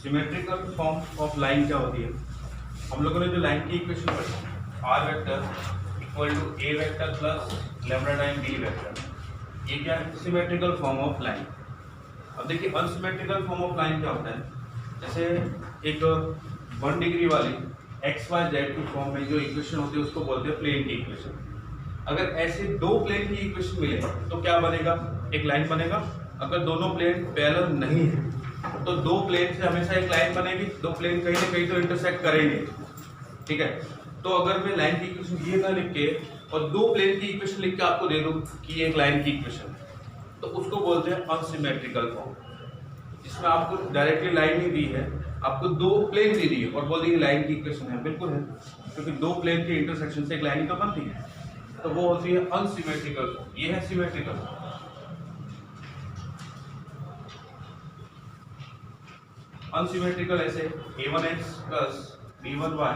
Symmetrical form of line क्या होती है? हम लोगों ने जो लाइन की इक्वेशन पढ़ी, R vector equal to A vector plus lambda time B vector, ये क्या है? Symmetrical form of line. अब देखिए अनसिमेट्रिकल फॉर्म ऑफ लाइन क्या होता है? जैसे एक 1 डिग्री वाली एक्स वाई जेड की फॉर्म में जो इक्वेशन होती है उसको बोलते हैं प्लेन की इक्वेशन। अगर ऐसे दो प्लेन की इक्वेशन मिले तो क्या बनेगा? एक लाइन बनेगा। अगर दोनों प्लेन पैरेलल नहीं है तो दो प्लेन से हमेशा एक लाइन बनेगी, दो प्लेन कहीं ना कहीं तो इंटरसेक्ट करेंगे, ठीक है। तो अगर मैं लाइन की इक्वेशन ये ना लिख के और दो प्लेन की इक्वेशन लिख के आपको दे दूं कि ये एक लाइन की इक्वेशन है, तो उसको बोलते हैं अनसिमेट्रिकल फॉर्म, जिसमें आपको डायरेक्टली लाइन नहीं दी है, आपको दो प्लेन दे दी है और बोल दी लाइन की इक्वेशन है। बिल्कुल है, क्योंकि दो प्लेन के इंटरसेक्शन से एक लाइन तो बनती है, तो वो होती है अनसिमेट्रिकल फॉर्म। ये है सिमेट्रिकल। अनसिमेट्रिकल ऐसे a1x plus b1y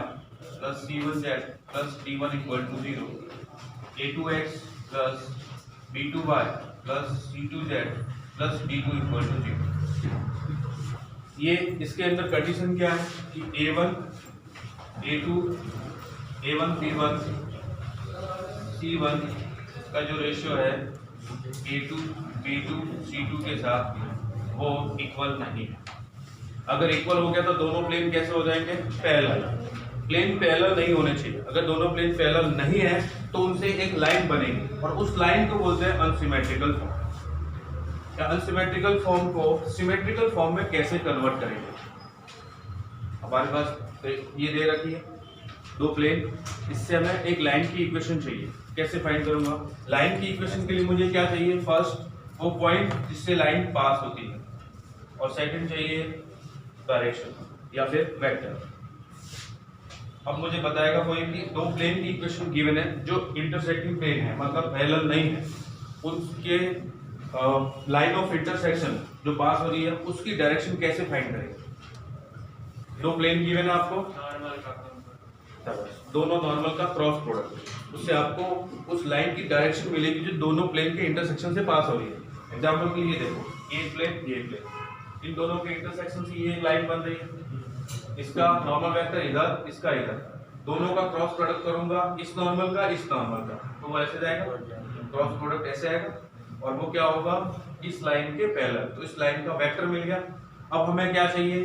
plus c1z plus d1 equal to 0, a2x plus b2y plus c2z plus d2 equal to 0। ये इसके अंदर कंडीशन क्या है कि a1 a2 a1 b1 c1 का जो रेशियो है a2 b2 c2 के साथ वो इक्वल नहीं है। अगर इक्वल हो गया तो दोनों प्लेन कैसे हो जाएंगे? पैरेलल। प्लेन पैरेलल नहीं होने चाहिए। अगर दोनों प्लेन पैरेलल नहीं है तो उनसे एक लाइन बनेगी और उस लाइन को बोलते हैं अनसिमेट्रिकल फॉर्म। या अनसिमेट्रिकल फॉर्म को सिमेट्रिकल फॉर्म में कैसे कन्वर्ट करेंगे? हमारे पास ये दे रखी है दो प्लेन, इससे हमें एक लाइन की इक्वेशन चाहिए। कैसे फाइंड करूंगा? लाइन की इक्वेशन के लिए मुझे क्या चाहिए? फर्स्ट वो पॉइंट जिससे लाइन पास होती है, और सेकंड चाहिए डायरेक्शन या फिर वेक्टर। अब मुझे बताएगा कोई कि दो प्लेन की इक्वेशन गिवन है जो इंटरसेक्टिंग प्लेन है, मतलब पैरेलल नहीं है, उसके लाइन ऑफ इंटरसेक्शन जो पास हो रही है उसकी डायरेक्शन कैसे फाइंड करेंगे? दो प्लेन गिवन है आपको, दोनों नॉर्मल का क्रॉस प्रोडक्ट, उससे आपको उस लाइन की डायरेक्शन मिलेगी जो दोनों प्लेन के इंटरसेक्शन से पास हो रही है। एग्जाम्पल के लिए देखो, ये प्लेन ये प्लेन, इन दोनों के इंटरसेक्शन से ये लाइन बन रही है। इसका नॉर्मल वेक्टर इधर, इसका इधर, दोनों का क्रॉस प्रोडक्ट करूंगा, इस नॉर्मल का इस नॉर्मल का, तो वो ऐसे जाएगा, क्रॉस प्रोडक्ट ऐसे आएगा और वो क्या होगा? इस लाइन के पैरेलल। तो इस लाइन का वेक्टर मिल गया। अब हमें क्या चाहिए?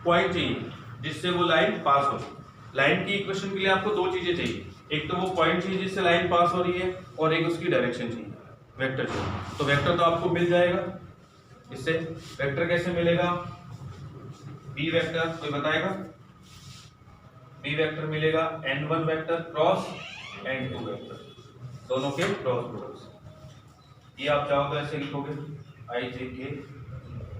पॉइंट चाहिए जिससे वो लाइन पास हो। लाइन की इक्वेशन के लिए आपको दो चीजें चाहिए, एक तो वो पॉइंट चाहिए जिससे लाइन पास हो रही है और एक उसकी डायरेक्शन चाहिए, वेक्टर चाहिए। तो वेक्टर तो आपको मिल जाएगा। इससे वेक्टर कैसे मिलेगा? बी वेक्टर, कोई बताएगा? बी वेक्टर मिलेगा n1 vector cross n2 vector, दोनों के क्रॉस प्रोडक्ट। ये आप चाहो तो ऐसे लिखोगे i j k,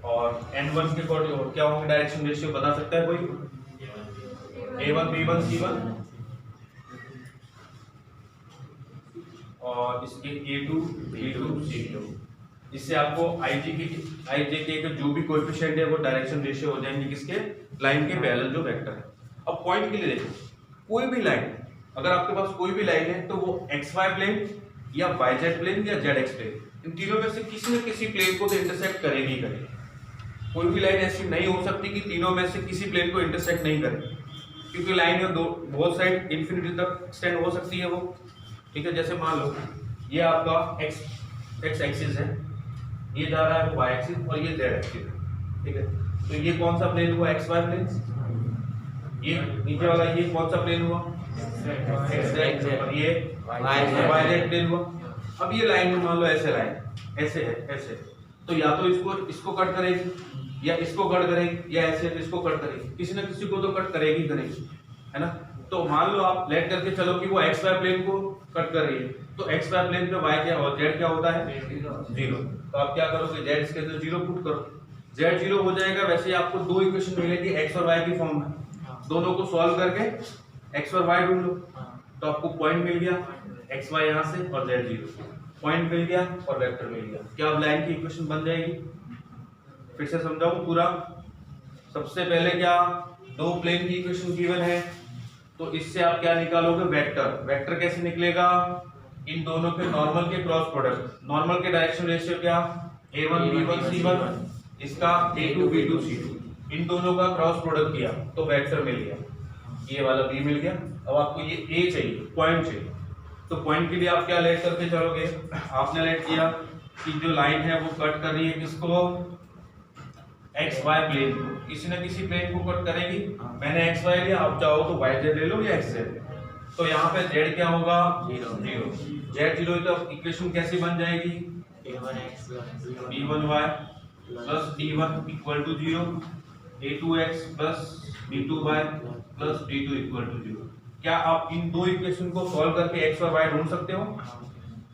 और n1 के अकॉर्डिंग क्या होंगे डायरेक्शन रेशियो बता सकता है कोई? a1 b1 c1, और इसके a2 b2 c2। इससे आपको आई जे के जो भी कोएफिशिएंट है वो डायरेक्शन रेशियो हो जाएंगे किसके? लाइन के पैरेलल जो वेक्टर है। अब पॉइंट के लिए देखो, कोई भी लाइन, अगर आपके पास कोई भी लाइन है तो वो एक्स वाई प्लेन या वाई जेड प्लेन या जेड एक्स प्लेन, इन तीनों में से किसी न किसी प्लेन को तो इंटरसेक्ट करेगी ही करेगी। कोई भी लाइन ऐसी नहीं हो सकती कि तीनों में से किसी प्लेन को इंटरसेक्ट नहीं करे, क्योंकि लाइन में दो बोथ साइड इंफिनिटी तक एक्सटेंड हो सकती है वो, ठीक है। जैसे मान लो ये आपका एक्स एक्सिस है, ये जा रहा है वाई एक्सिस और ये जेड एक्सिस है, ठीक है। तो ये कौन सा प्लेन हुआ? X Y plane. ये नीचे वाला ये कौन सा प्लेन हुआ? एक्स जेड, और ये वाई जेड प्लेन हुआ। अब ये लाइन में मान लो ऐसे लाइन ऐसे है, ऐसे, तो या तो इसको कट करेगी या इसको कट करेगी या ऐसे इसको कट करेगी, किसी न किसी को तो कट करेगी करेगी, है ना। तो मान लो आप लेट करके चलो कि वो एक्स वाई प्लेन को कट कर रही है, तो एक्स वाई प्लेन पे वाई क्या और जेड क्या होता है? 0। तो आप क्या करोगे? जेड इसके अंदर 0 पुट करो, जेड 0 हो जाएगा। वैसे ही आपको दो इक्वेशन मिलेगी एक्स और वाई की फॉर्म में, दोनों को सॉल्व करके एक्स और वाई ढूंढ लो, तो आपको पॉइंट मिल गया एक्स वाई यहाँ से और जेड 0, पॉइंट मिल गया और वेक्टर मिल गया। क्या अब लाइन की इक्वेशन बन जाएगी? फिर से समझाऊं पूरा। सबसे पहले क्या, दो प्लेन की इक्वेशन गिवन है, तो इससे आप क्या निकालोगे, वेक्टर। वेक्टर कैसे निकलेगा, इन दोनों के नॉर्मल के क्रॉस प्रोडक्ट। नॉर्मल के डायरेक्शन रेशियो क्या, a1 b1 c1, इसका a2 b2 c2, इन दोनों का क्रॉस प्रोडक्ट किया तो वेक्टर मिल गया, ये वाला b मिल गया। अब आपको ये a चाहिए, पॉइंट चाहिए, तो पॉइंट के लिए आप क्या लेट करके चलोगे, आपने लेट किया कि जो लाइन है वो कट कर रही है किसको, एक्स वाई प्लेन को, किसी न किसी प्लेन को कट करेगी। मैंने एक्स वाई लिया, आप चाहो तो वाई जेड ले लो या एक्स जेड। तो यहाँ पे जेड क्या होगा, जीरो। जेड जीरो, तो इक्वेशन कैसी बन जाएगी, b1y plus d1 equal to 0, a2x plus b2y plus d2 equal to 0। क्या आप इन दो इक्वेशन को सॉल्व करके x और y ढूंढ सकते हो,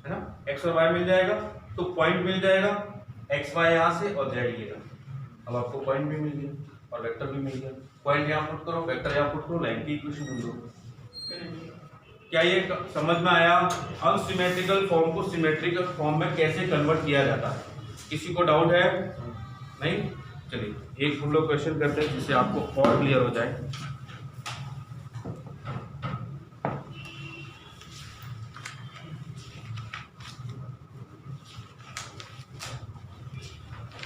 है ना, x और y मिल जाएगा, तो पॉइंट मिल जाएगा, x y यहाँ से और z ये। अब आपको पॉइंट भी मिल गया और वेक्टर भी मिल गया। पॉइंट यहाँ पुट करो, वेक्टर यहाँ पुट करो, लाइन की इक्वेशन ढूंढो। क्या ये समझ में आया, अनसिमेट्रिकल फॉर्म को सिमेट्रिकल फॉर्म में कैसे कन्वर्ट किया जाता है? किसी को डाउट है? नहीं? चलिए एक हम लोग क्वेश्चन करते हैं जिससे आपको और क्लियर हो जाए।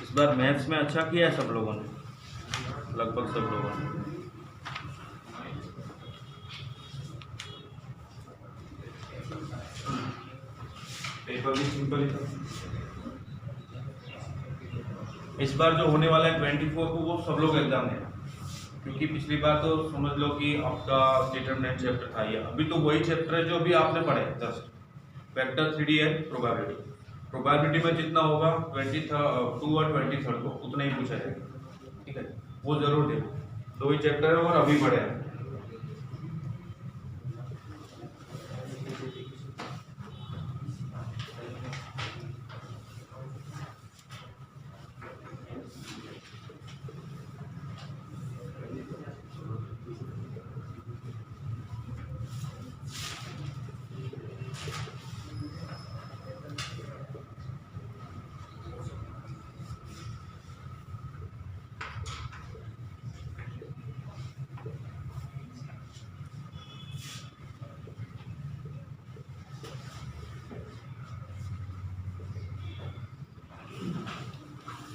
इस बार मैथ्स में अच्छा किया है सब लोगों ने, लगभग सब लोगों ने। पेपर भी सिंपल ही था। इस बार जो होने वाला है 24 को, वो सब लोग एग्जाम देना, क्योंकि पिछली बार तो समझ लो कि आपका डिटरमिनेंट चैप्टर था ये, अभी तो वही चैप्टर है जो भी आपने पढ़े, जस्ट वेक्टर 3D है, प्रोबेबिलिटी। प्रोबेबिलिटी में जितना होगा 22 और 23 को उतना ही पूछा जाएगा, ठीक है, वो जरूर देखो, दो ही चैप्टर है और अभी पढ़े हैं।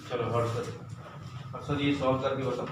चलो हर्षद ये सॉल्व करके बताओ।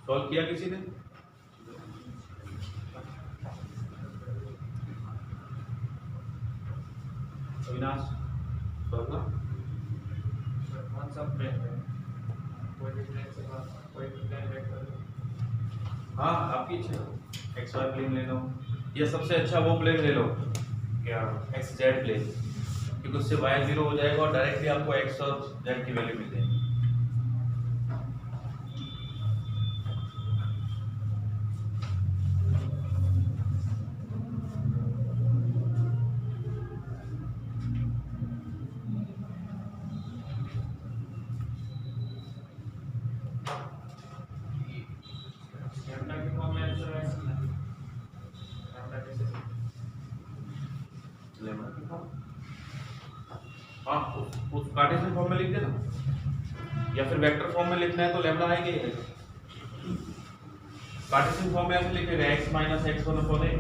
सॉल्व किया किसी ने? अविनाश सॉल्व ना? कौन सा प्लेन है? कोई भी प्लेन से बात, कोई भी प्लेन वेक्टर। हाँ आपकी इच्छा, एक्स वाई प्लेन ले लो या सबसे अच्छा वो प्लेन ले लो क्या, एक्स जेड प्लेन, क्योंकि उससे वाई जीरो हो जाएगा और डायरेक्टली आपको एक्स और जेड की वैल्यू मिल जाएगी। उस कार्टेशियन फॉर्म में लिख देना, या फिर वेक्टर फॉर्म में लिखना है तो लैम्डा आएगा ही आएगा। कार्टेशियन फॉर्म में ऐसे लिखेगा x minus x1 upon a,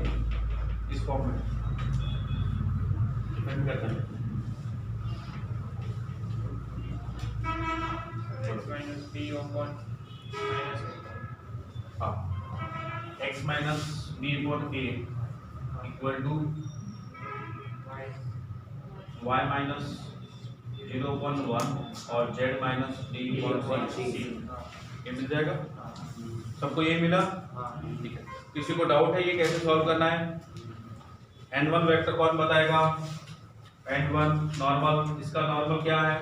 इस फॉर्म में डिपेंड करता है। x minus b upon minus a. हाँ, x minus b upon a equal to y minus 0.1 और z minus d upon c, ये मिल जाएगा सबको, ये मिला। ठीक है, किसी को डाउट है ये कैसे सॉल्व करना है? n1 वेक्टर कौन बताएगा? n1 नॉर्मल, इसका नॉर्मल क्या है?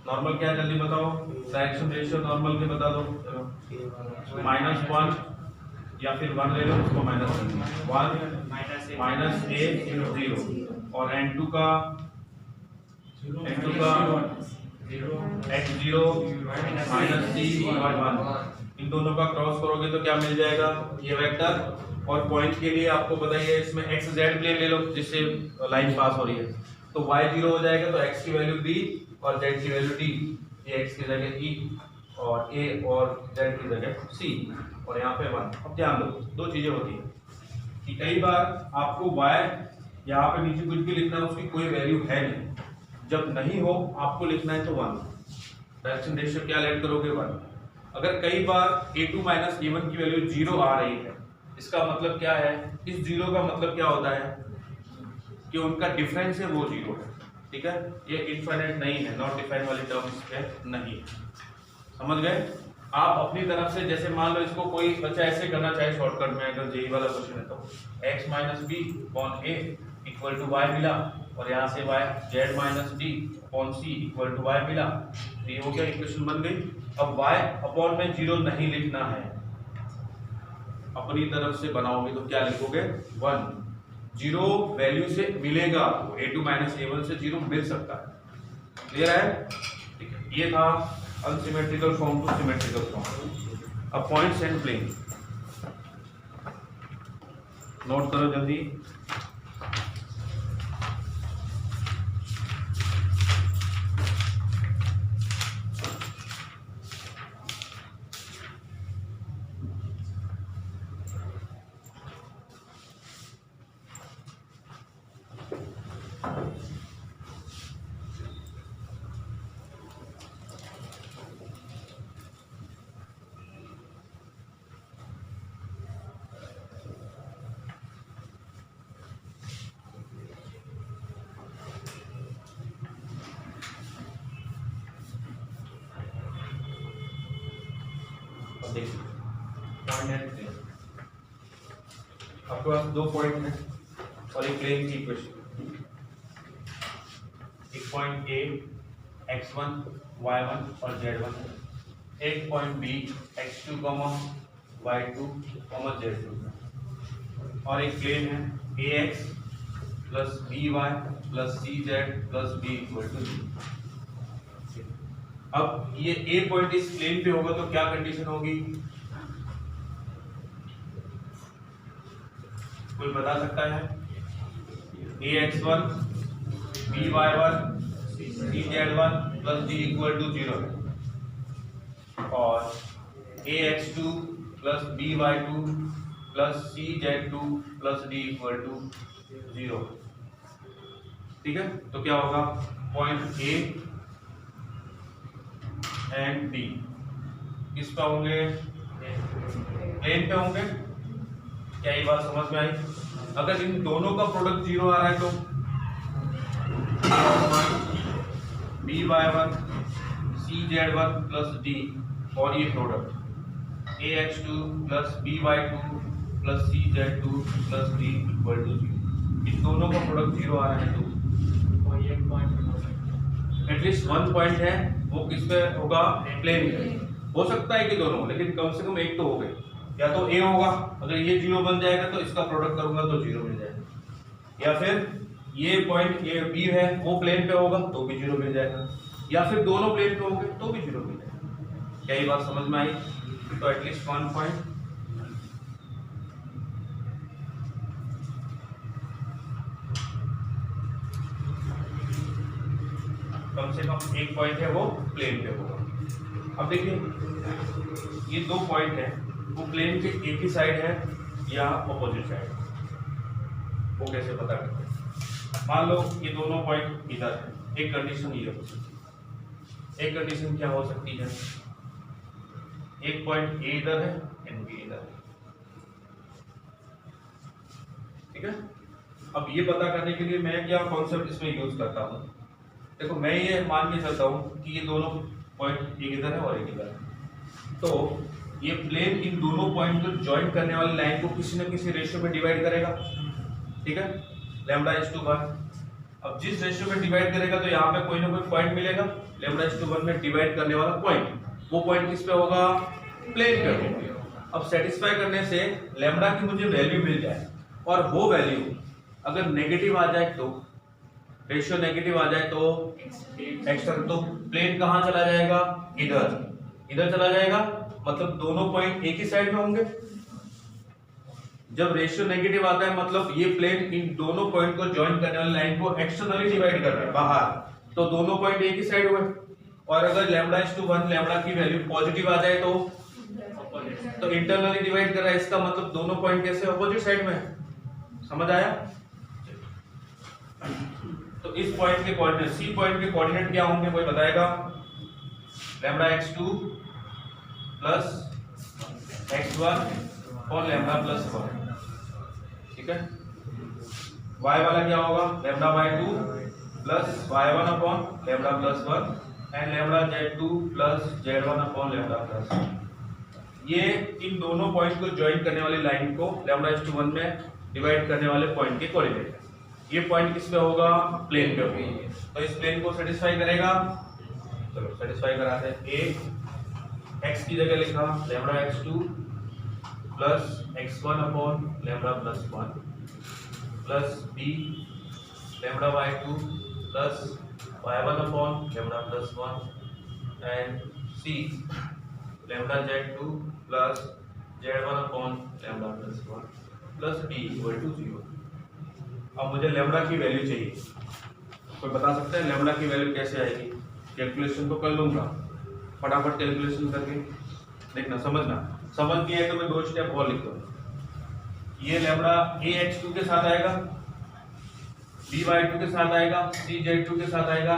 नॉर्मल क्या है जल्दी बताओ, डायरेक्शन रेशियो नॉर्मल के बता दो। -1 या फिर 1 ले लो, उसको -1 माइनस a 0 और n2 का x0 माइनस c और 1, इन दोनों का क्रॉस करोगे तो क्या मिल जाएगा? ये वेक्टर। और पॉइंट के लिए आपको बताइए इसमें x z प्लेन ले लो जिससे लाइन पास हो रही है, तो y 0 हो जाएगा, तो x की वैल्यू b और z की वैल्यू d, ये x की जगह e और a और z की जगह c, और यहाँ पे 1। अब ध्यान दो, दो चीजें होती है कि कई बार आपको y यहाँ पे नीचे कुछ भी लिखना है, उसकी कोई वैल्यू है नहीं, जब नहीं हो आपको लिखना है तो 1, डायरेक्शन रेशियो क्या लेट करोगे 1। अगर कई बार a2 माइनस a1 की वैल्यू 0 आ रही है, इसका मतलब क्या है? इस 0 का मतलब क्या होता है कि उनका डिफरेंस है वो 0 है। ठीक है, ये इनफाइनाइट नहीं है, नॉट डिफाइन वाली टर्म इस पे नहीं है, समझ गए? आप अपनी तरफ से, जैसे मान लो इसको कोई बच्चा ऐसे करना चाहे शॉर्टकट में, अगर जेई वाला क्वेश्चन है तो x minus B upon a equal to y मिला, और यहाँ से y z minus D upon c equal to y मिला, तो ये हो गया, इक्वेशन बन गई। अब y अपॉन में 0 नहीं लिखना है, अपनी तरफ से बनाओगे तो क्या लिखोगे? 1। 0 वैल्यू से मिलेगा आपको, a2 माइनस a1 से 0 मिल सकता है। क्लियर है? ठीक है, ये था unsymmetrical form two symmetrical form. अब पॉइंट्स एंड प्लेन नोट करो जल्दी। देखिए पॉइंट एंड प्लेन, आपके पास दो पॉइंट है और एक प्लेन की इक्वेशन। एक पॉइंट ए x1 y1 और z1 है, एक point B x2 y2 z2, और एक प्लेन है ax plus by plus cz plus b equal to 0। अब ये ए पॉइंट इस प्लेन पे होगा तो क्या कंडीशन होगी? कोई बता सकता है? ax1 by1 cz1 plus d equal to 0 है, और ax2 plus by2 plus cz2 plus d equal to 0। ठीक है, तो क्या होगा? पॉइंट ए एंड बी किस पे होंगे? प्लेन पे होंगे। क्या ये बात समझ में आई? अगर इन दोनों का प्रोडक्ट 0 आ रहा है तो by1 cz1 प्लस d, और ये product ax2 plus by2 plus cz2 plus d equal to 0, इन दोनों का प्रोडक्ट 0 आ रहा है तो एटलीस्ट 1 पॉइंट है, वो किस पे होगा? प्लेन पे। हो सकता है कि दोनों, लेकिन कम से कम एक तो हो गए, या तो ए होगा, अगर ये 0 बन जाएगा तो इसका प्रोडक्ट करूंगा तो 0 मिल जाएगा, या फिर ये पॉइंट ए बी है वो प्लेन पे होगा तो भी 0 मिल जाएगा, या फिर दोनों प्लेन पे होंगे तो भी 0 मिल जाएगा। क्या ये बात समझ में आई? तो एटलीस्ट 1 पॉइंट। कम से कम एक पॉइंट है वो प्लेन पे होगा। अब देखिए ये दो पॉइंट है, वो प्लेन के एक ही साइड है या अपोजिट साइड, वो कैसे पता करते हैं? मान लो ये दोनों पॉइंट इधर है, एक कंडीशन ये हो सकती है। एक कंडीशन क्या हो सकती है? एक पॉइंट ए इधर है एंड बी इधर है, ठीक है। अब ये पता करने के लिए मैं क्या कॉन्सेप्ट इसमें यूज करता हूँ, देखो मैं ये मान के चलता हूँ कि ये दोनों पॉइंट एक इधर है और एक इधर है, तो ये प्लेन इन दोनों पॉइंट को ज्वाइन करने वाली लाइन को किसी न किसी रेशियो में डिवाइड करेगा, ठीक है, λ/1। अब जिस रेशियो में डिवाइड करेगा तो यहाँ पे कोई ना कोई पॉइंट मिलेगा λ/1 में डिवाइड करने वाला पॉइंट, वो पॉइंट किस पे होगा? प्लेन पे होगा। अब सेटिस्फाई करने से लैम्बडा की मुझे वैल्यू मिल जाए और वो वैल्यू अगर नेगेटिव आ जाए तो, रेशियो नेगेटिव आ जाए तो एक्सटर्नल, तो प्लेन कहाँ चला जाएगा? इधर चला जाएगा, मतलब दोनों पॉइंट एक ही साइड में होंगे। जब रेशियो नेगेटिव आता है मतलब ये प्लेन इन दोनों पॉइंट को ज्वाइन करने वाली लाइन को एक्सटर्नली डिवाइड कर रहा है बाहर, तो दोनों पॉइंट एक ही साइड हुए। और अगर λ/1 लैम्बडा की वैल्यू पॉजिटिव आ जाए तो इंटरनली डिवाइड कर रहा है, इसका मतलब दोनों पॉइंट कैसे? अपोजिट साइड में है। समझ आया? तो इस पॉइंट के कोऑर्डिनेट, सी पॉइंट के कोऑर्डिनेट क्या होंगे कोई बताएगा? λ(x2) प्लस x1 और λ+1, ठीक है। y वाला क्या होगा? λ/2 plus y1 upon λ+1 and λz2 plus z1 upon λ+1। ये इन दोनों पॉइंट को ज्वाइन करने वाली लाइन को λ/1 में डिवाइड करने वाले पॉइंट के कोऑर्डिनेट है। ये पॉइंट किस पे होगा? प्लेन पे होगा, तो इस प्लेन को सेटिस्फाई करेगा। चलो सेटिस्फाई कराते हैं। a x की जगह लिखा λ(x2) plus x1 upon λ+1 plus b λ/2 plus y1 upon λ+1 and c λz2 plus z1 upon λ+1 plus d equal to 0। अब मुझे लैम्बडा की वैल्यू चाहिए, कोई बता सकता है लैम्बडा की वैल्यू कैसे आएगी? कैलकुलेशन तो कर लूंगा, फटाफट कैलकुलेशन करके देखना, समझ नहीं आए तो मैं दो स्टेप और लिख दूंगा। ये लैम्बडा ax2 के साथ आएगा, by2 के साथ आएगा, cz2 के साथ आएगा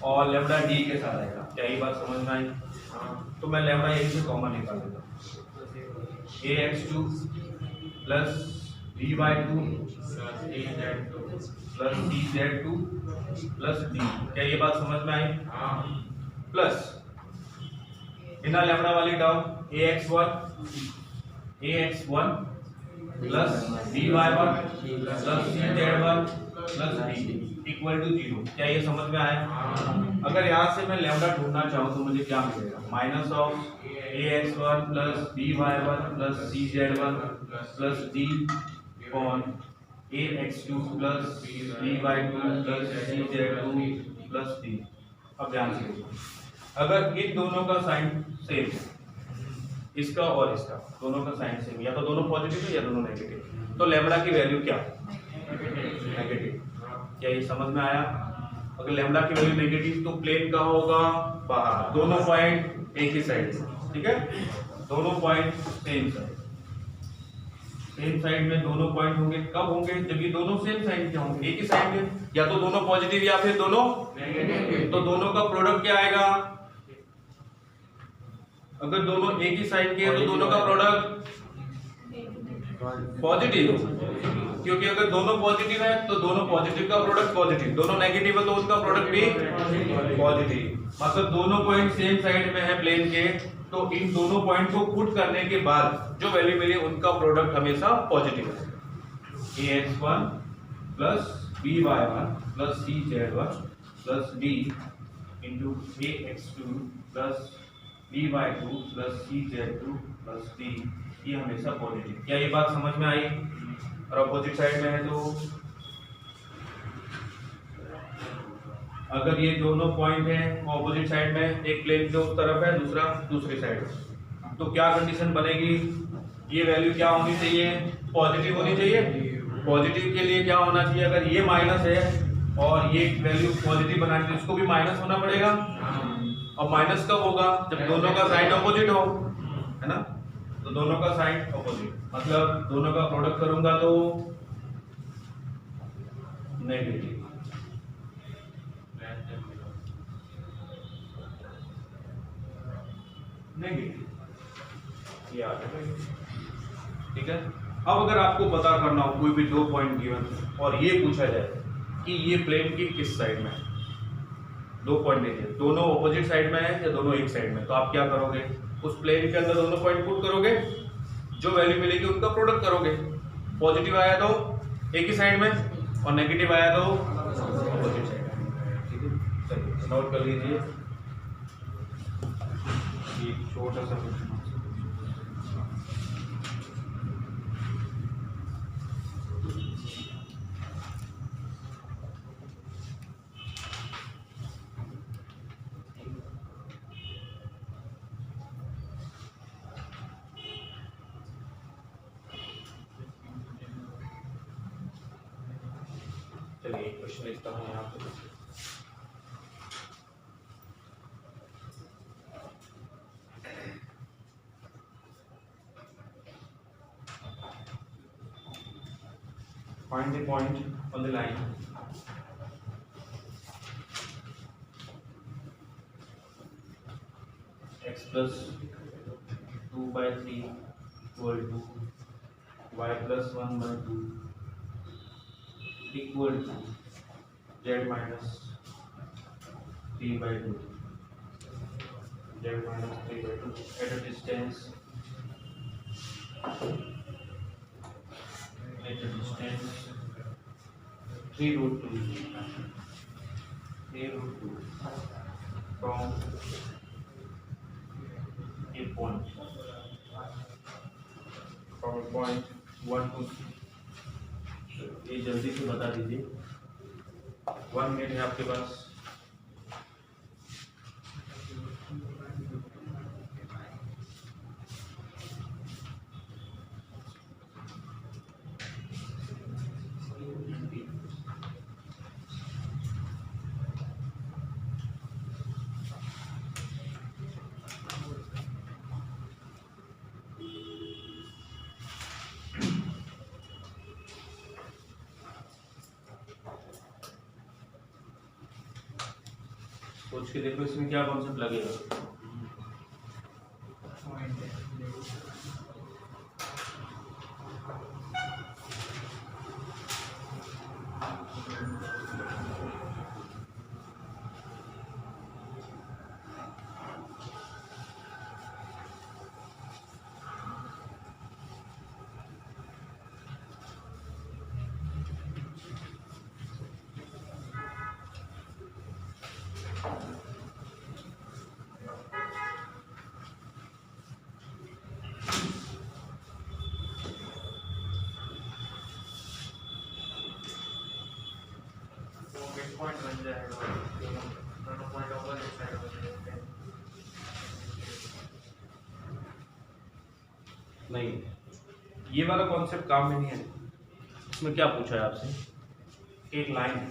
और लैम्बडा d के साथ आएगा। क्या ये बात समझ में आई? तो मैं लैम्बडा यहीं से कॉमन निकाल देता हूँ। ax2 plus by2 plus cz2 plus d। क्या ये बात समझ में आई? प्लस बिना लैम्बडा वाली down ax1 plus by1 plus cz1 plus d equal to 0। क्या ये समझ में आया? अगर यहाँ से मैं लैम्बडा ढूंढना चाहूँ तो मुझे क्या मिलेगा? Minus of ax1 plus by1 plus cz1 plus d upon ax2 plus by2 plus cz2 plus d। अब ध्यान से देखो, अगर इन दोनों का साइन सेम है, इसका और इसका दोनों का साइन सेम, या तो दोनों पॉजिटिव है या दोनों नेगेटिव, तो लैम्बडा की वैल्यू क्या? नेगेटिव। क्या ये समझ में आया? अगर लैम्बडा की वैल्यू नेगेटिव तो प्लेन कहाँ होगा? बाहर, दोनों पॉइंट एक ही साइड, ठीक है, दोनों point same side. Same side में दोनों पॉइंट होंगे, कब होंगे? जब ये दोनों सेम साइड के होंगे, एक ही साइड के, या तो दोनों पॉजिटिव या फिर दोनों नेगेटिव। तो दोनों का प्रोडक्ट क्या आएगा? अगर दोनों एक ही साइड के हैं तो दोनों का प्रोडक्ट पॉजिटिव, क्योंकि अगर दोनों पॉजिटिव है तो दोनों पॉजिटिव का प्रोडक्ट पॉजिटिव, दोनों नेगेटिव है तो उनका प्रोडक्ट भी पॉजिटिव। मतलब दोनों पॉइंट सेम साइड में है प्लेन के, तो इन दोनों पॉइंट को पुट करने के बाद जो वैल्यू मिली उनका प्रोडक्ट हमेशा पॉजिटिव है। ax1 plus by1 plus cz1 plus d into ax2 plus by2 plus cz2 plus d, ये हमेशा पॉजिटिव। क्या ये बात समझ में आई? और अपोजिट साइड में है तो अगर ये दोनों पॉइंट हैं वो अपोजिट साइड में, एक प्लेन के उस तरफ है दूसरा दूसरी साइड, तो क्या कंडीशन बनेगी? ये वैल्यू क्या होनी चाहिए? पॉजिटिव होनी चाहिए। पॉजिटिव के लिए क्या होना चाहिए? अगर ये माइनस है और ये वैल्यू पॉजिटिव बनानी है, इसको भी माइनस होना पड़ेगा। और माइनस कब होगा? जब दोनों का साइन ऑपोजिट हो, है ना? तो दोनों का साइन ऑपोजिट मतलब दोनों का प्रोडक्ट करूंगा तो नेगेटिव। नेगेटिव ये आ गया, ठीक है। अब अगर आपको पता करना हो कोई भी दो पॉइंट गिवन और ये पूछा जाए कि ये प्लेन की किस साइड में है, दो पॉइंट देखिए, दोनों ऑपोजिट साइड में है या दोनों एक साइड में, तो आप क्या करोगे? उस प्लेन के अंदर दोनों पॉइंट पुट करोगे, जो वैल्यू मिलेगी उनका प्रोडक्ट करोगे। पॉजिटिव आया तो एक ही साइड में और नेगेटिव आया तो ऑपोजिट साइड में, ठीक है। चलिए नोट कर लीजिए ये छोटा सा क्वेश्चन। चलिए एक क्वेश्चन लिखता हूँ यहाँ पे। Find the point on the line x plus 2 by 3 equal to y plus 1 by 2 equal to z minus 3 by 2, z minus 3 by 2 at a distance 3√2 from a point 1 to 3। ये जल्दी से बता दीजिए, 1 मिनट है आपके पास। सोच के देखो इसमें क्या कॉन्सेप्ट लगेगा। पॉइंट बन जाएगा, दोनों पॉइंट ऑपोजिट साइड हो जाएंगे। नहीं, ये वाला कॉन्सेप्ट काम में नहीं है। इसमें क्या पूछा है आपसे? एक लाइन है,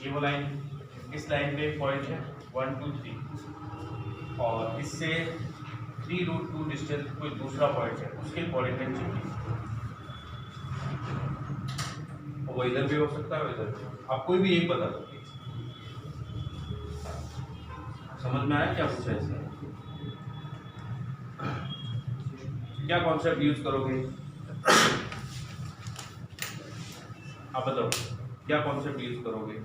ये वो लाइन, इस लाइन पे पॉइंट है 1 2 3 और इससे 3√2 डिस्टेंस कोई दूसरा पॉइंट है, उसके कोऑर्डिनेट चाहिए। वो इधर भी हो सकता है, इधर भी। आप कोई भी एक बता दो। समझ में आया क्या पूछा है इसमें? क्या कॉन्सेप्ट यूज करोगे? आप बताओ क्या कॉन्सेप्ट यूज करोगे?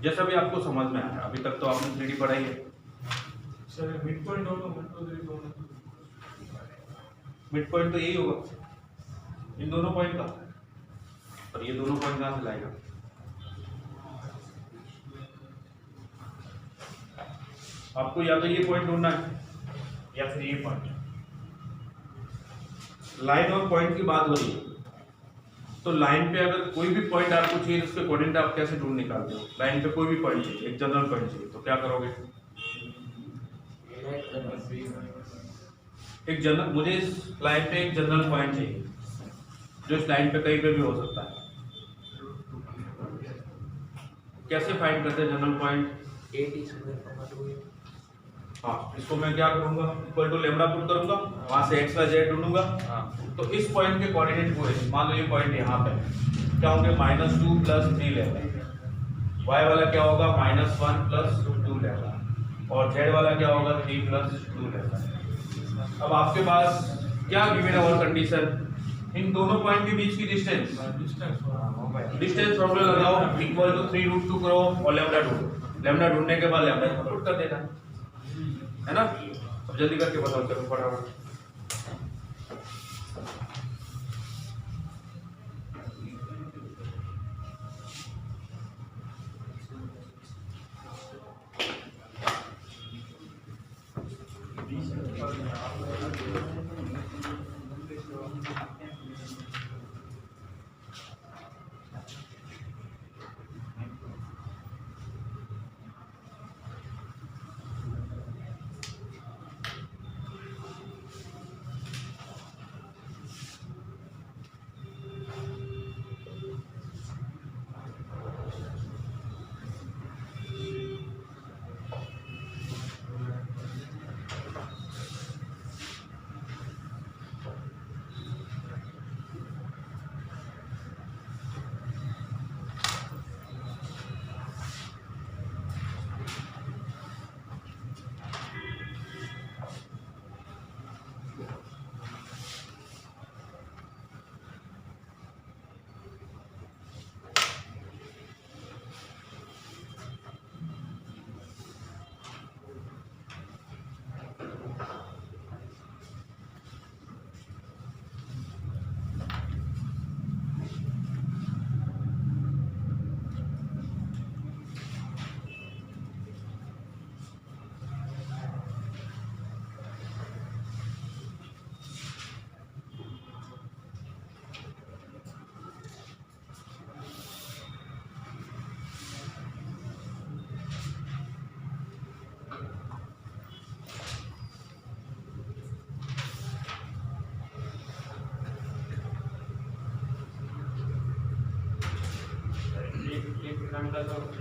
जैसा भी आपको समझ में आया। अभी तक तो आपने 3D पढ़ाई है। सर मिड पॉइंट होगा, मिड पॉइंट तो यही होगा इन दोनों पॉइंट का, और ये दोनों पॉइंट कहाँ से लाएगा? आपको या तो ये पॉइंट ढूंढना है या फिर ये पॉइंट। लाइन और पॉइंट की बात हो रही है, तो लाइन पे अगर कोई भी पॉइंट आपको चाहिए, उसके कोऑर्डिनेट आप कैसे ढूंढ निकालते हो? लाइन पे कोई भी पॉइंट चाहिए, एक जनरल पॉइंट चाहिए, तो क्या करोगे? एक जनरल, मुझे इस लाइन पे एक जनरल पॉइंट चाहिए जो इस लाइन पे कहीं पे भी हो सकता है। कैसे फाइंड करते हैं जनरल पॉइंट? 8 स्क्वायर 2 हाँ, इसको मैं क्या करूंगा, इक्वल टू लेमडा पुट करूंगा, वहां से एक्स वाई जेड ढूंढूंगा। हाँ तो इस पॉइंट के कोऑर्डिनेट पूरे, मान लो ये पॉइंट यहाँ पे है, क्या होंगे -2 + 3 लेमडा, वाई वाला क्या होगा -1 + 2 लेमडा, और जेड वाला क्या होगा 3 + 2 लेमडा। अब आपके पास क्या गिवन है और कंडीशन, इन दोनों पॉइंट के बीच की डिस्टेंस फॉर्मूला लगाओ, इक्वल टू 3√2 करो और लेमडा ढूंढो। लेमडा ढूंढने के बाद लेमडा पुट कर देना, है ना। अब जल्दी करके बताओ, चलो फटाफट।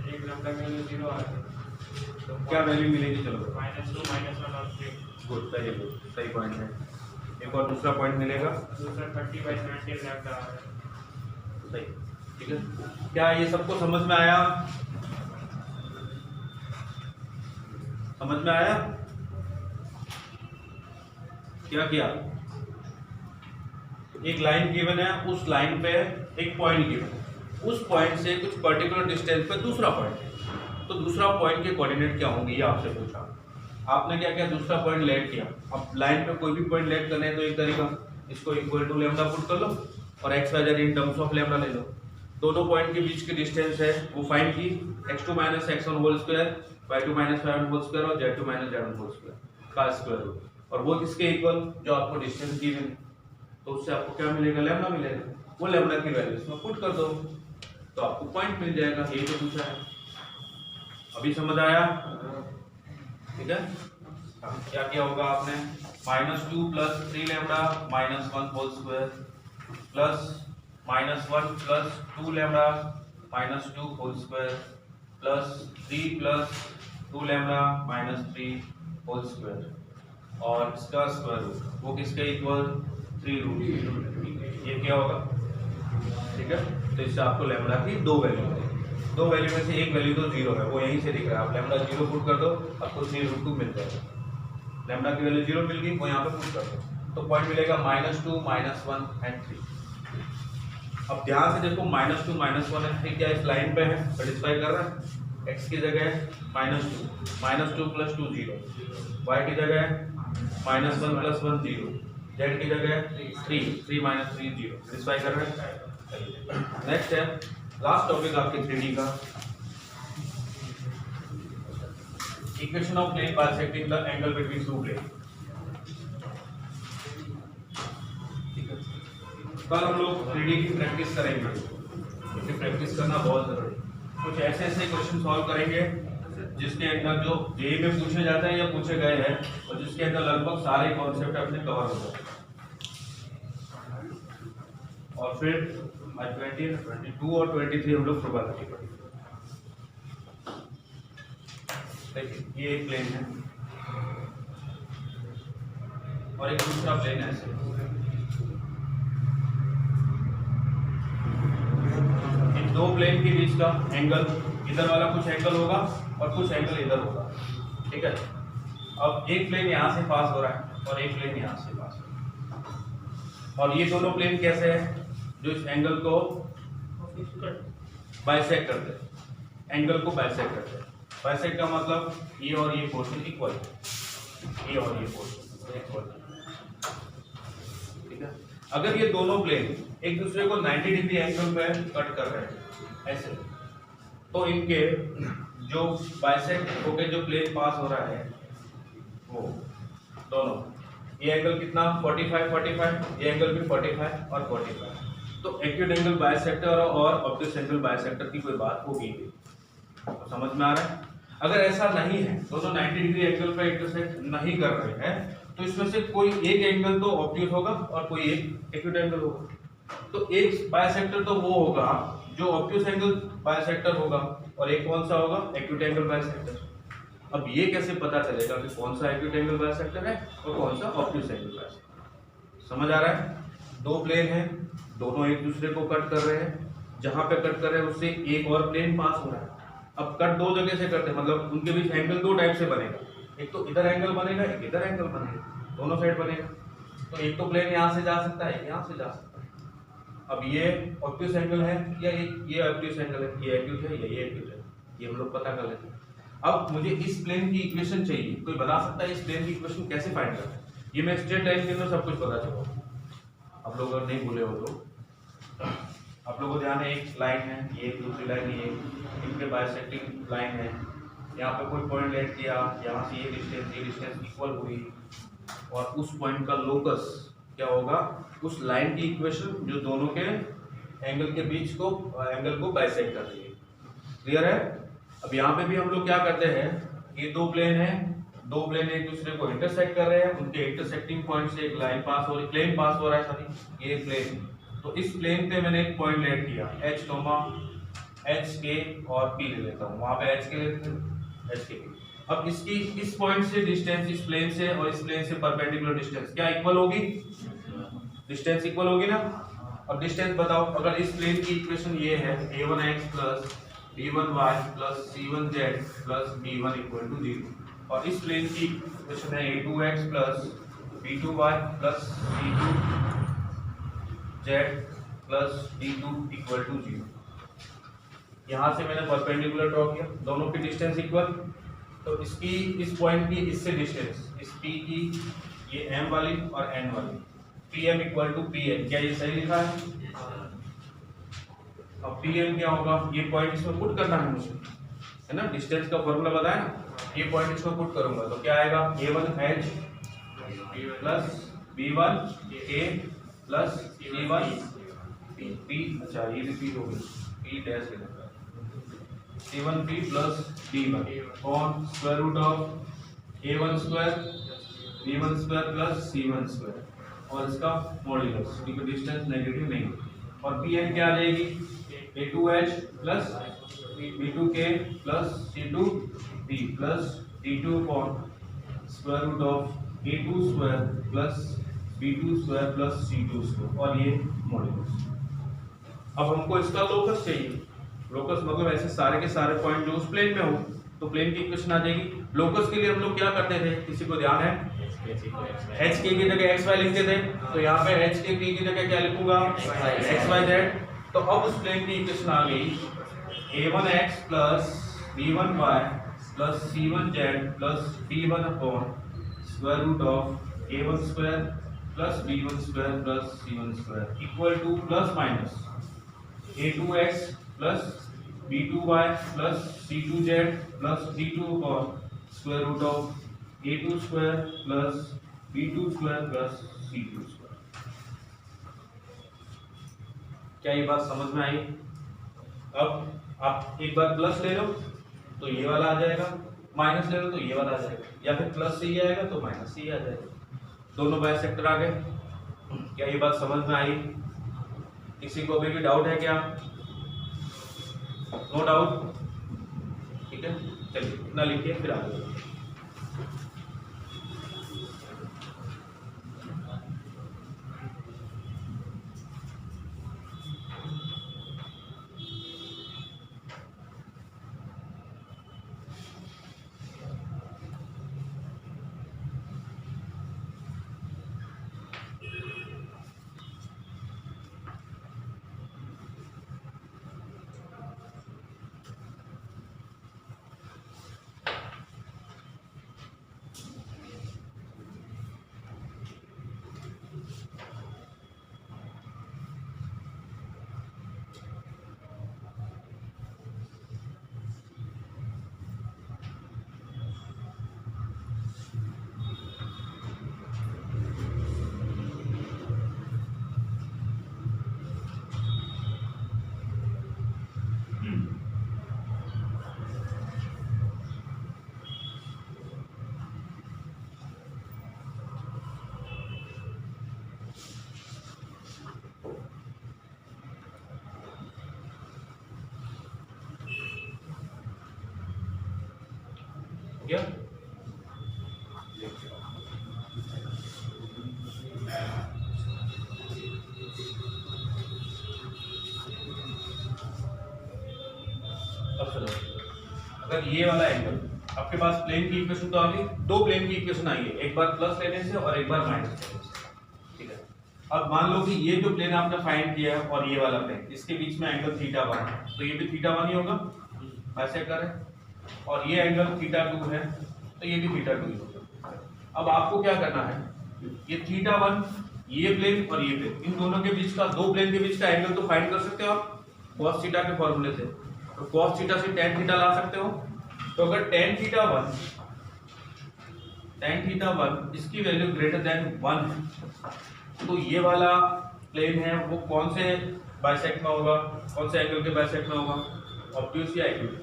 एक लैम्डा के लिए 0 आ रहा है, तो क्या वैल्यू मिलेगी, चलो -2 -1 और 3 गुड, सही पॉइंट है। एक और दूसरा पॉइंट मिलेगा, दूसरा 30/70 लैम्डा आ रहा है। सही, ठीक है। क्या ये सबको समझ में आया? समझ में आया? क्या किया, एक लाइन गिवन है, उस लाइन पे एक पॉइंट गिवन है, उस पॉइंट से कुछ पर्टिकुलर डिस्टेंस पे दूसरा पॉइंट है, तो दूसरा पॉइंट के कोऑर्डिनेट क्या होंगे ये आपसे पूछा। आपने क्या किया, दूसरा पॉइंट लेट किया। अब लाइन पे कोई भी पॉइंट लेट करने है तो एक तरीका, इसको इक्वल टू लेमडा पुट कर लो और X Y Z in terms of lambda ले लो। दोनों पॉइंट के बीच की डिस्टेंस है वो फाइंड की, x2 - x1 whole square, y2 - y1 whole square और z2 - z1 होल स्क्वायर का स्क्वायर रूट, और वो किसके इक्वल, जो आपको डिस्टेंस गिवन है, तो उससे आपको क्या मिलेगा, लेमडा मिलेगा। वो लेमडा की वैल्यू इसमें पुट कर दो तो आपको पॉइंट मिल जाएगा, यही तो पूछा है। अभी समझ आया? ठीक है। क्या किया होगा आपने, -2 + 3 lambda -1 whole square plus -1 + 2 lambda -2 whole square plus 3 + 2 lambda -3 whole square और इसका स्क्वायर रूट, वो किसके इक्वल, 3√। ये क्या होगा, ठीक है। तो इससे आपको लेमडा की दो वैल्यू मिलेगी, दो वैल्यू में से एक वैल्यू तो 0 है, वो यहीं से दिख रहा है। आप लेमडा 0 पुट कर दो, आपको 3√2 मिल जाएगा। लेमडा की वैल्यू 0 मिल गई, वो यहाँ पे पुट कर दो तो पॉइंट मिलेगा -2 -1 and 3। अब ध्यान से देखो, -2 -1 and 3 क्या इस लाइन पे है, सेटिस्फाई कर रहा है। x की जगह है -2 + 2 0, y की जगह है -1 + 1 0, z की जगह है 3 3 - 3 0, सेटिस्फाई कर रहा है। नेक्स्ट है लास्ट टॉपिक आपके 3D का, equation of plane bisecting the angle between two plane. कल हम लोग 3D की प्रैक्टिस करेंगे, क्योंकि प्रैक्टिस करना बहुत जरूरी है। कुछ ऐसे ऐसे क्वेश्चन सॉल्व करेंगे जिसके अंदर जो जेईई में पूछे जाते हैं या पूछे गए हैं और जिसके अंदर लगभग सारे कॉन्सेप्ट अपने कवर हो जाते हैं। और फिर 20, 22 और 23 हम लोग प्रोबेबिलिटी पढ़ेंगे। देखिए ये एक प्लेन है और एक दूसरा प्लेन है ऐसे। इन दो प्लेन के बीच का एंगल, इधर वाला कुछ एंगल होगा और कुछ एंगल इधर होगा, ठीक है। अब एक प्लेन यहाँ से पास हो रहा है और एक प्लेन यहाँ से पास हो रहा है, और ये दोनों प्लेन कैसे हैं, जो इस एंगल को बाइसेक्ट करते हैं, एंगल को बाइसेक्ट करते हैं। बाइसेक्ट का मतलब ये और ये पोर्शन इक्वल है, ये और ये पोर्शन इक्वल है, ठीक है। अगर ये दोनों प्लेन एक दूसरे को 90 डिग्री एंगल पे कट कर रहे हैं ऐसे, तो इनके जो बाइसेक्ट होके जो प्लेन पास हो रहा है वो दोनों, ये एंगल कितना 45 45, ये एंगल भी 45 और 45, तो एक्यूट एंगल बाइसेक्टर और ऑब्ट्यूस एंगल बाइसेक्टर की कोई बात होगी, तो समझ में आ रहा है। अगर ऐसा नहीं है, दोनों 90 डिग्री एंगल पे इंटरसेक्ट नहीं कर रहे हैं, तो इसमें से कोई एक एंगल तो ऑब्ट्यूस होगा और कोई एक एक्यूट एंगल होगा। तो एक बाइसेक्टर तो वो होगा जो ऑब्ट्यूस एंगल बाइसेक्टर होगा, और एक कौन सा होगा, एक्यूट एंगल बाइसेक्टर। अब ये कैसे पता चलेगा कि कौन सा एक्यूट एंगल बाइसेक्टर है और कौन सा ऑब्ट्यूस एंगल बाइसेक्टर? समझ आ रहा है। दो प्लेन हैं, दोनों एक दूसरे को कट कर रहे हैं, जहां पे कट कर रहे हैं उससे एक और प्लेन पास हो रहा है। अब कट दो जगह से करते हैं, मतलब उनके बीच एंगल दो टाइप से बनेगा, एक तो इधर एंगल बनेगा, एक इधर एंगल बनेगा, दोनों साइड बनेगा। तो एक तो प्लेन यहाँ से जा सकता है, यहाँ से जा सकता है। अब ये ऑब्ट्यूस एंगल है या ये ऑब्ट्यूस एंगल है, ये एक्यूट है या ये एक्यूट है, ये हम लोग पता कर लेते हैं। अब मुझे इस प्लेन की इक्वेशन चाहिए, कोई बता सकता है इस प्लेन की इक्वेशन कैसे फाइंड करना है? ये मैं स्ट्रेट लाइन के अंदर सब कुछ पता चला, आप लोग अगर नहीं भूले हो तो आप लोगों को ध्यान है, एक लाइन है, ये एक दूसरी लाइन, ये इनके बाइसेक्टिंग लाइन है, यहाँ पे कोई पॉइंट लेट किया, यहाँ से ये डिस्टेंस इक्वल हुई, और उस पॉइंट का लोकस क्या होगा, उस लाइन की इक्वेशन जो दोनों के एंगल के बीच को एंगल को बाइसेक्ट कर रही है। क्लियर है। अब यहाँ पे भी हम लोग क्या करते हैं, ये दो प्लेन है, दो प्लेन एक दूसरे को इंटरसेक्ट कर रहे हैं, उनके इंटरसेक्टिंग पॉइंट से एक लाइन पास हो रही, प्लेन पास हो रहा है, सॉरी ये प्लेन। तो इस प्लेन पे मैंने एक पॉइंट लेट किया h, एच के और p ले लेता हूँ, वहां पे h के लेते हैं, h के p। अब इसकी इस पॉइंट से डिस्टेंस, इस प्लेन से और इस प्लेन से परपेंडिकुलर डिस्टेंस क्या इक्वल होगी, डिस्टेंस इक्वल होगी ना। अब डिस्टेंस बताओ, अगर इस प्लेन की इक्वेशन ये है a1x plus b1y plus c1z plus b1 equal to 0, और इस प्लेन की इक्वेशन है a2x plus b2y plus c2z plus d2 equal to 0। यहाँ से मैंने परपेंडिकुलर ड्रॉ किया, दोनों की डिस्टेंस इक्वल, तो इसकी इस पॉइंट की इससे डिस्टेंस, इस p की ये m वाली और n वाली, pm इक्वल टू pn, क्या ये सही लिखा है? अब pm क्या होगा, ये पॉइंट इसमें पुट करना है मुझे, है ना, डिस्टेंस का फॉर्मूला बताया ना, ये पॉइंट इसमें पुट करूंगा तो क्या आएगा, a1h plus b1k plus c1p, अच्छा ये भी p हो गई, p डैश के लगा c1p plus b1 upon square root of a1 square b1 square plus c1 square और इसका मॉड्यूलस, क्योंकि डिस्टेंस नेगेटिव नहीं है, और pn क्या आ जाएगी, a2h plus b2k plus c2p plus d2 upon square root of a2 square plus b2 square plus c2 square, और ये मॉड्यूलस। अब हमको इसका लोकस चाहिए, लोकस मतलब ऐसे सारे के सारे पॉइंट जो उस प्लेन में हो, तो प्लेन की इक्वेशन आ जाएगी। लोकस के लिए हम लोग क्या करते थे, किसी को ध्यान है, एच के की जगह एक्स वाई लिखते थे, तो यहाँ पे एच के की जगह क्या लिखूंगा, एक्स वाई जेड। तो अब उस प्लेन की इक्वेशन आ गई a1x plus b1y plus c1z plus b1 upon square root of a1 square plus b1 square plus c1 square equal to plus minus a2x plus b2y plus c2z plus d2 upon square root of a2 square plus b2 square plus c2 square. क्या ये बात समझ में आई? अब आप एक बार plus ले लो तो ये वाला आ जाएगा, माइनस ले लो तो ये वाला आ जाएगा, या फिर प्लस से ये आएगा तो माइनस से ये आ जाएगा, दोनों बाइसेक्टर आ गए। क्या ये बात समझ में आई? किसी को अभी भी डाउट है क्या? नो डाउट, ठीक है। ठीक है, चलिए इतना लिखिए फिर आगे बढ़ते हैं। क्या अब सुनो, अगर ये वाला एंगल आपके पास प्लेन की इक्वेशन तो आ गई, दो प्लेन की इक्वेशन आई है, एक बार प्लस लेने से और एक बार माइनस लेने से, ठीक है। अब मान लो कि ये जो प्लेन आपने फाइंड किया है और ये वाला प्लेन, इसके बीच में एंगल थीटा 1 है, तो ये भी थीटा 1 ही होगा, ऐसे करें, और ये एंगल थीटा 2 है तो ये भी थीटा 2 ही होगा। अब आपको क्या करना है, ये थीटा 1, ये प्लेन और ये प्लेन, इन दोनों के बीच का, दो प्लेन के बीच का एंगल तो फाइंड कर सकते हो आप cos थीटा के फॉर्मूले से, तो cos थीटा से tan थीटा ला सकते हो। तो अगर tan थीटा 1 इसकी वैल्यू ग्रेटर देन 1 है, तो ये वाला प्लेन है वो कौन से बाइसेक्ट में होगा, कौन से एंगल के बाइसेक्ट में होगा, ऑब्ट्यूज या एक्यूट,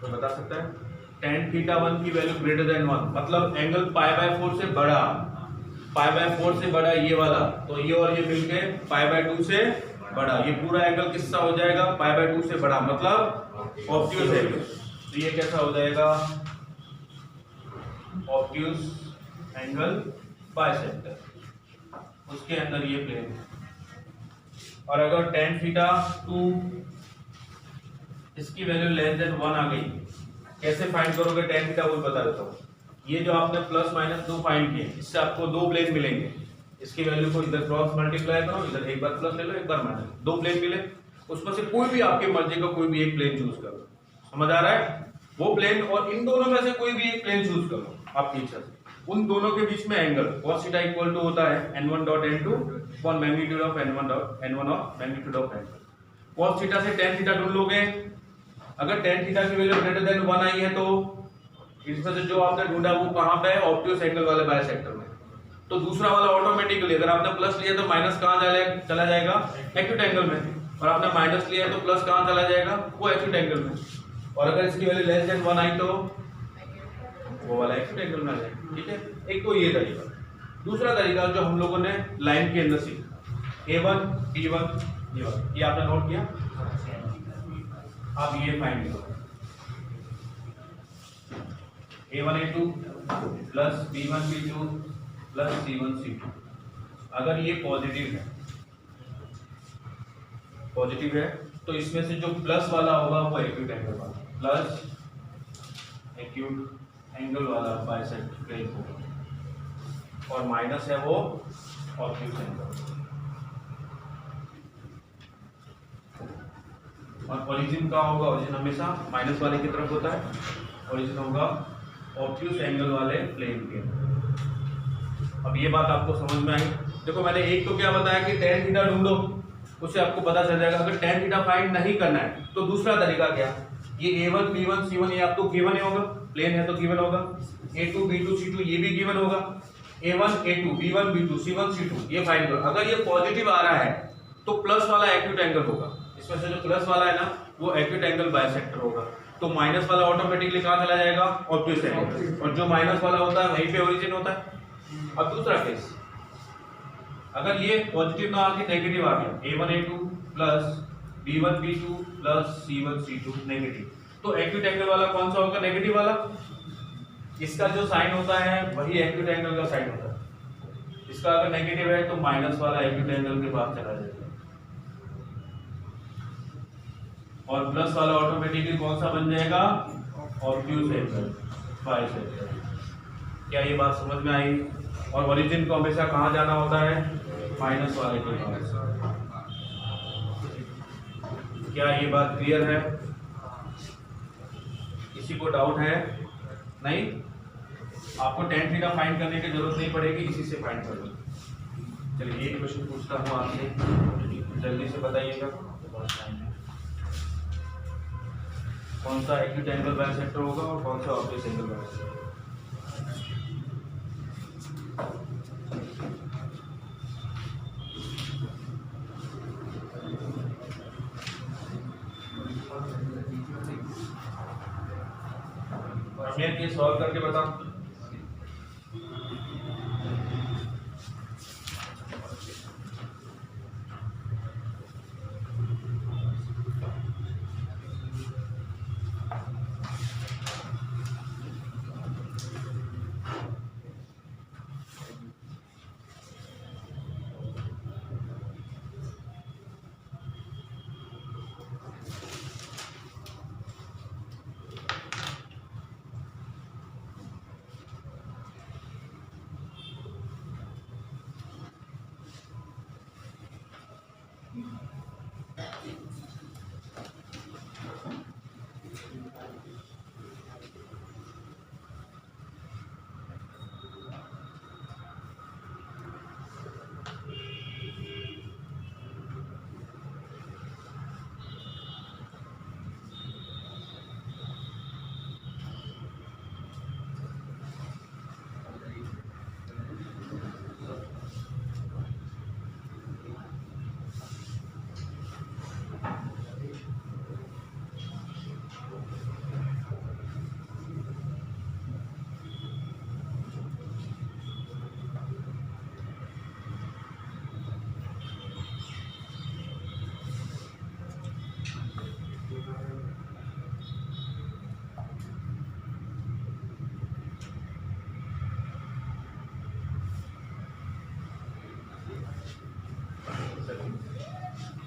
तो बता सकता है। tan थीटा 1 की वैल्यू ग्रेटर देन 1 मतलब एंगल π/4 से बड़ा, π/4 से बड़ा ये वाला, तो ये और ये मिलके π/2 से बड़ा, ये पूरा एंगल किससा हो जाएगा, π/2 से बड़ा, मतलब ऑब्ट्यूज एंगल। तो ये कैसा हो जाएगा, ऑब्ट्यूज एंगल बाइसेक्टर, उसके अंदर ये प्लेन है। और अगर tan थीटा 2 इसकी वैल्यू लेस देन 1 आ गई, कैसे फाइंड करोगे tan थीटा वो बता देता हूँ। ये जो आपने प्लस माइनस 2 फाइंड किए, इससे आपको दो प्लेन मिलेंगे, इसकी वैल्यू को इधर क्रॉस मल्टीप्लाई करो, इधर एक बार प्लस ले लो एक बार माइनस, दो प्लेन मिले, उसमें से कोई भी आपके मर्जी का कोई भी एक प्लेन चूज करो, समझ आ रहा है, वो प्लेन और इन दोनों में से कोई भी एक प्लेन चूज करो आपकी इच्छा से। उन दोनों के बीच में angle cos theta equal to होता है n1 dot n2 upon magnitude of n1 dot n1 of magnitude of n2। cos theta से tan थीटा ढूंढ लोगे, अगर tan थीटा की वैल्यू ग्रेटर देन 1 आई है तो इसमें से जो आपने ढूंढा वो कहां पे है, ऑब्ट्यूज एंगल वाले बाइसेक्टर में, तो दूसरा वाला ऑटोमेटिकली, अगर आपने प्लस लिया तो माइनस कहां चला जाएगा, एक्यूट एंगल में, और आपने माइनस लिया तो प्लस कहां चला जाएगा, वो एक्यूट एंगल में, और अगर इसकी वैल्यू लेस देन 1 आई तो वो वाला एक्यूट एंगल में आ जाएगा, ठीक है। एक तो ये तरीका, दूसरा तरीका जो हम लोगों ने लाइन के अंदर सीखा, A1 B1 ये आपने नोट किया, आप ये फाइंड करो, A1 A2 plus B1 B2 plus C1 C2, अगर ये पॉजिटिव है तो इसमें से जो प्लस वाला होगा वो एक्यूट एंगल वाला, प्लस एक्यूट एंगल वाला बाइसेक्ट प्लेन होगा, और माइनस है वो ऑब्ट्यूज एंगल, और ओरिजिन का होगा, ओरिजिन हमेशा माइनस वाले की तरफ होता है, ओरिजिन होगा ऑब्ट्यूज एंगल वाले प्लेन के। अब ये बात आपको समझ में आई। देखो मैंने एक तो क्या बताया कि tan थीटा ढूंढो, उससे आपको पता चल जाएगा। अगर tan थीटा फाइंड नहीं करना है तो दूसरा तरीका क्या, ये A1 B1 C1 ये आपको गिवन ही होगा, प्लेन है तो गिवन होगा, A2 B2 C2 ये भी गिवन होगा, A1 A2 B1 B2 C1 C2 ये फाइंड करो। अगर ये पॉजिटिव आ रहा है तो प्लस वाला एक्यूट एंगल होगा, इसमें से जो प्लस वाला है ना वो एक्यूट एंगल बाइसेक्टर होगा, तो माइनस वाला ऑटोमेटिकली कहां चला जाएगा, ऑब्ट्यूज एंगल, और जो माइनस वाला होता है वहीं पे ओरिजिन होता है। अब दूसरा केस, अगर ये पॉजिटिव ना आके नेगेटिव आ गया, A1 A2 plus B1 B2 plus C1 C2 negative, तो एक्यूट एंगल वाला कौन सा होगा? नेगेटिव वाला। इसका जो साइन होता है वही एक्यूट एंगल का साइन होता है। इसका अगर नेगेटिव है तो माइनस वाला एक्यूट एंगल के पास चला जाएगा, और प्लस वाला ऑटोमेटिकली कौन सा बन जाएगा? ऑब्ट्यूज एंगल, बाइस एंगल। क्या ये बात समझ में आई? और ओरिजिन को हमेशा कहाँ जाना होता है? माइनस वाले के पास। क्या ये बात क्लियर है? किसी को डाउट है? नहीं? आपको tan थीटा फाइंड करने की जरूरत नहीं पड़ेगी, इसी से फाइंड कर लो। चलिए एक क्वेश्चन पूछता हूँ आपसे, जल्दी से बताइएगा। कौन सा एक्यूट एंगल बाइसेक्टर होगा और कौन सा ऑब्ट्यूज एंगल बाइसेक्टर? मैं ये सॉल्व करके बताऊं।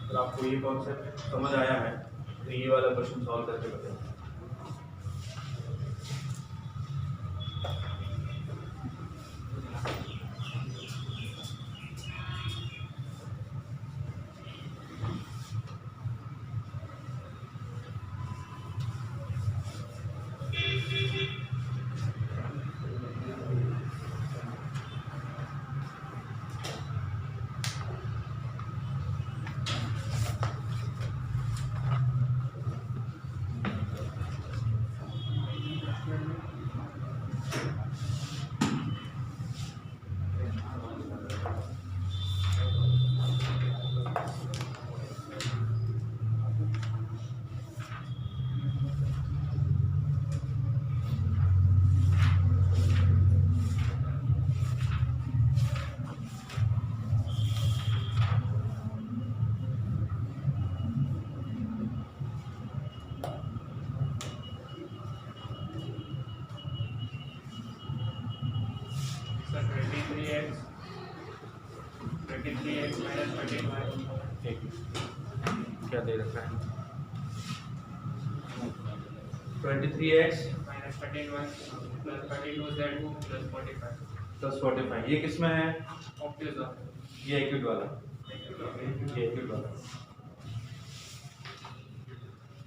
तो आपको ये कॉन्सेप्ट समझ आया है तो ये वाला क्वेश्चन सॉल्व करके बताएं। क्या दे रखा है? 23x minus 13y plus 32z plus 45 plus 45। ये किस में है? ऑब्ट्यूज ये एक्यूट वाला, ये एक्यूट वाला।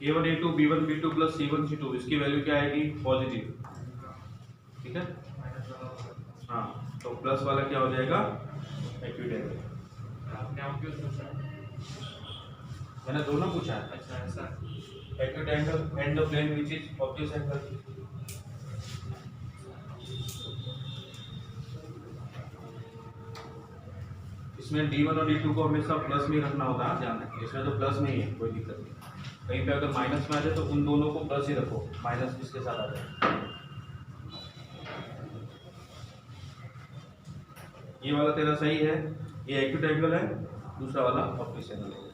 a1 a2 b1 b2 plus c1 c2, इसकी वैल्यू क्या आएगी? पॉजिटिव। ठीक है, हाँ। तो प्लस वाला क्या हो जाएगा? Acute angle. आपने ऑब्ट्यूज पूछा, मैंने दोनों पूछा है। अच्छा ऐसा। Acute angle and the plane which is obtuse angle. इसमें d1 और d2 को हमेशा प्लस में रखना होता है, ध्यान रखिए। इसमें तो प्लस नहीं है, कोई दिक्कत नहीं। कहीं पे अगर माइनस में आ जाए तो उन दोनों को प्लस ही रखो, माइनस इसके साथ आ जाए। ये वाला तेरा सही है, ये एक्यूट एंगल है, दूसरा वाला ऑब्ट्यूज एंगल है।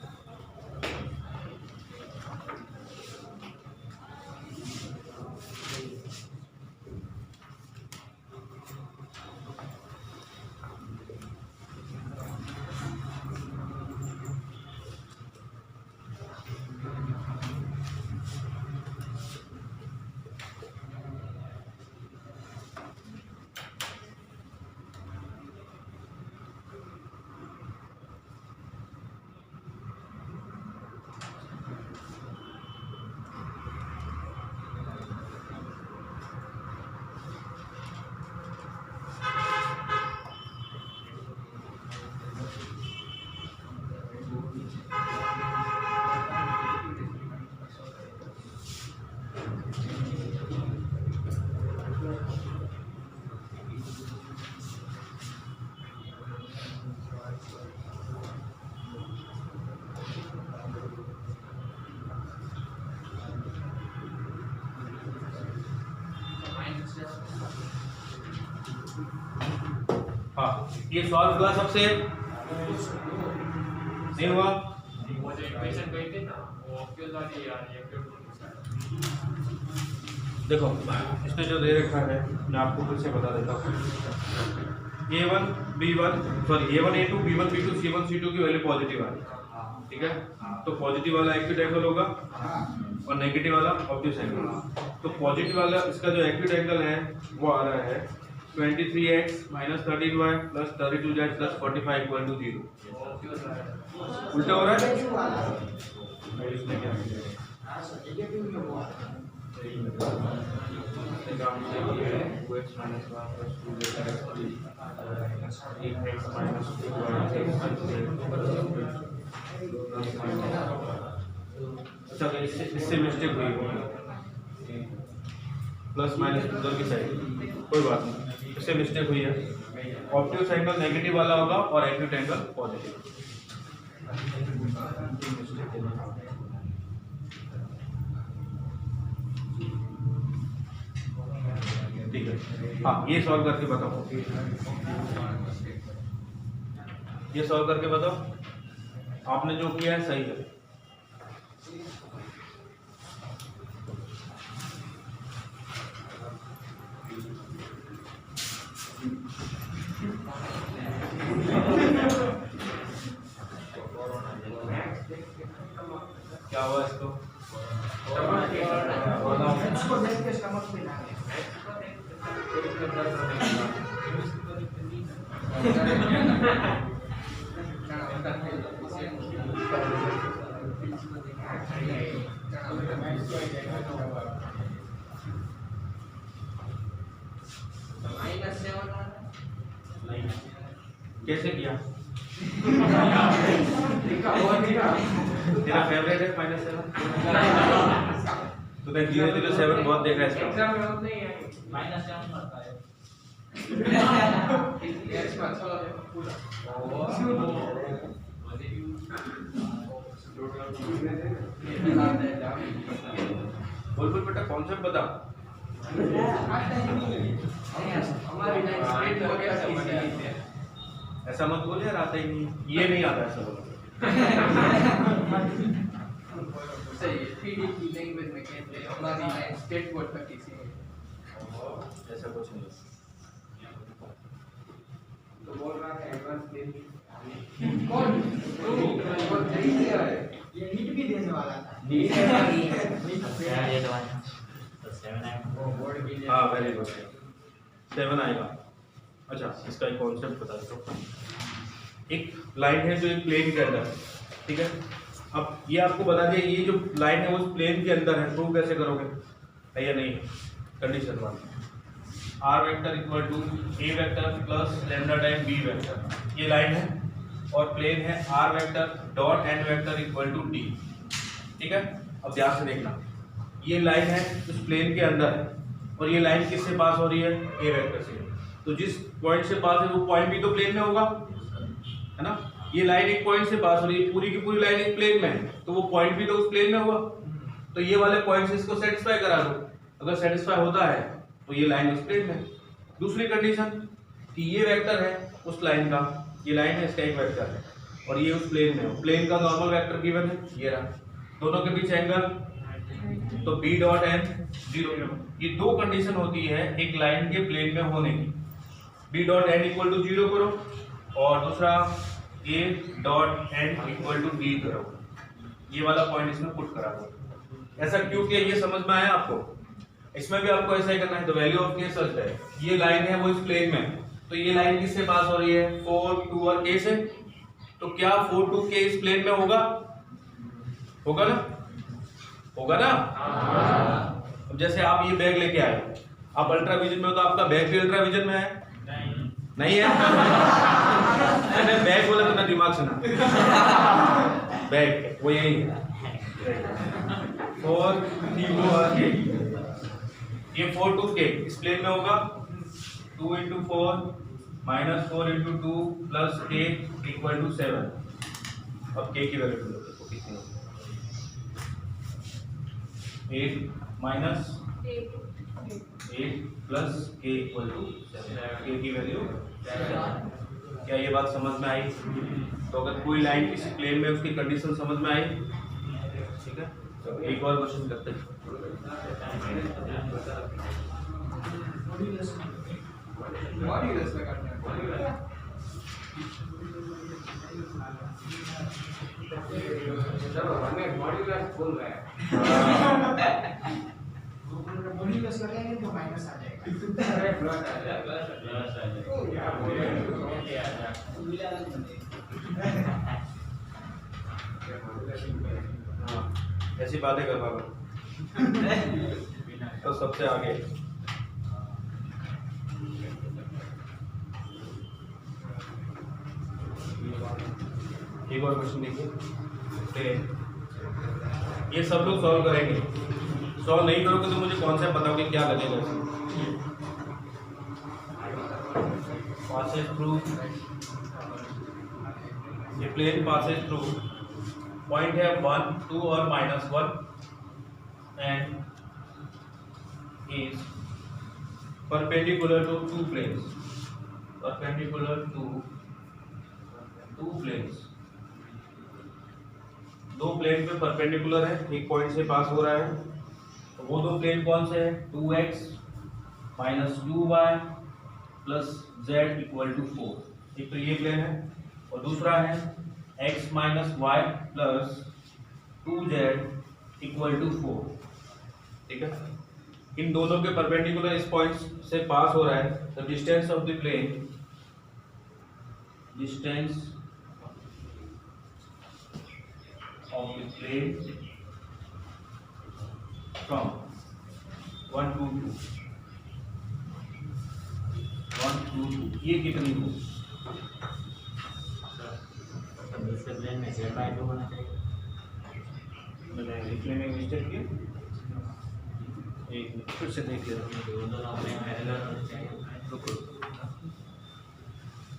हाँ, ये सॉल्व हुआ सबसे? नहीं हुआ? वो जो इक्वेशन गई थी ना वो ऑक्यूल वाली या एक्यूट देखो इसने जो दे रखा है मैं आपको फिर से बता देता हूँ। A1 B1 sorry A1 A2 B1 B2 C1 C2 की वैल्यू पॉजिटिव आ रही है, ठीक है? तो पॉजिटिव वाला एक्यूट एंगल होगा और नेगेटिव वाला ऑब्ट्यूस एंगल। तो पॉजिटिव वाला इसका जो एक्यूट एंगल है वो आ रहा है 23x minus 13y plus 32z plus 45 equal to 0। उल्टा हो रहा है? इसमें क्या अच्छा इससे मिस्टेक हुई प्लस माइनस उधर की साइड, कोई बात नहीं, इससे मिस्टेक हुई है। ऑब्ट्यूस एंगल नेगेटिव वाला होगा और एक्यूट एंगल पॉजिटिव। ठीक है, हाँ ये सॉल्व करके बताओ, ये सॉल्व करके बताओ। आपने जो किया है सही है। क्या हुआ इसको? इसको देख के स्टमक में ना कैसे किया? तेरा फेवरेट है -7? तो मैं 007 बहुत देखा है इसका। एग्जाम में नहीं है -7 पड़ता है। यस अच्छा लगे पूरा बोल बोल बेटा कॉन्सेप्ट बता। हमारी लाइन स्ट्रेट हो गया सब ऐसा मत बोल यार, आता ही नहीं, ये नहीं आता ऐसा बोलो। सही है 3D की लैंग्वेज में कहते हैं हमारी लाइन स्ट्रेट वर्ड का किसी ऐसा कुछ नहीं। तो बोल रहा है एडवांस प्लेन कौन? कौन दिया है ये नीट भी देने वाला था। हाँ वेरी गुड, 7 आएगा। अच्छा इसका एक कॉन्सेप्ट बता दो। एक लाइन है जो एक प्लेन के अंदर है, ठीक है? अब ये आपको बता दिया ये जो लाइन है वो प्लेन के अंदर है, प्रूव कैसे करोगे? है या नहीं? Condition 1 r vector equal to a vector plus lambda time b vector, ये लाइन है और प्लेन है r vector dot n vector equal to d, ठीक है? अब ध्यान से देखना, ये लाइन है उस प्लेन के अंदर है और ये लाइन किससे पास हो रही है? a वेक्टर से। तो जिस पॉइंट से पास है वो पॉइंट भी तो प्लेन में होगा, है ना? ये लाइन एक पॉइंट से पास हो रही है, पूरी की पूरी लाइन एक प्लेन में है, तो वो पॉइंट भी तो उस प्लेन में होगा। तो ये वाले पॉइंट से इसको सेटिस्फाई करा दो, अगर सेटिस्फाई होता है तो ये लाइन उस प्लेन में। दूसरी कंडीशन कि ये वेक्टर है उस लाइन का, ये लाइन है इसका एक वेक्टर है और ये उस प्लेन में हो, प्लेन का नॉर्मल वेक्टर गिवन है ये रहा, दोनों के बीच एंगल तो b डॉट n 0। ये दो कंडीशन होती है एक लाइन के प्लेन में होने की। b dot n equal to 0 करो और दूसरा a dot n equal to d करो, ये वाला पॉइंट इसमें पुट करा दो। ऐसा क्यों किया ये समझ में आया आपको? इसमें भी आपको ऐसा ही करना है। द वैल्यू ऑफ k सच है, ये लाइन है वो इस प्लेन में, तो ये लाइन किससे पास हो रही है? 4 2 और k से। तो क्या 4 2 k इस प्लेन में होगा? होगा ना? होगा ना? अब जैसे आप ये बैग लेके आए, आप अल्ट्रा विजन में हो तो आपका बैग भी अल्ट्रा विजन में है? नहीं है? मैंने बैग बोला तो मैं दिमाग से ना, बैग वो यही है। 4 3 2 और k, ये 4 2 k इस प्लेन में होगा, 2 into 4 minus 4 into 2 plus k equal to 7। अब k की वैल्यू देखो कितनी होगी, 8 माइनस 8 प्लस के इक्वल टू 7, के की वैल्यू 7। क्या ये बात समझ में आई? तो अगर कोई लाइन किसी प्लेन में उसकी कंडीशन समझ में आई, ठीक है। तो एक और क्वेश्चन करते हैं। मॉड्यूलस में करना है। चलो हमें मॉड्यूलस बोल रहे हैं। मॉड्यूलस करेंगे तो माइनस आ जाएगा। हाँ, ऐसी बातें कर पाओगे तो सबसे आगे। एक और क्वेश्चन देखिए, ये सब लोग सॉल्व करेंगे। सॉल्व नहीं करोगे तो मुझे कॉन्सेप्ट बताओगे क्या लगेगा इसमें। पासेज थ्रू, ये प्लेन पासेज थ्रू पॉइंट है 1, 2 और -1 and is perpendicular to two planes, perpendicular to two planes। दो प्लेन पे परपेंडिकुलर है, एक पॉइंट से पास हो रहा है। तो वो दो प्लेन कौन से हैं? 2x - 2y plus z equal to 4। एक तो ये प्लेन है और दूसरा है x - y plus 2z equal to 4। ठीक है, इन दोनों के परपेंडिकुलर इस पॉइंट से पास हो रहा है। The distance of the plane, distance of the plane from 1 to 2, 1 to 2, ये कितनी हो? दूसरे प्लेन में z/2 होना चाहिए। मैंने लिखने में मिस्टेक की, एक फिर से देख लेते हैं। दोनों प्लेन पैरेलल होने चाहिए। रुको,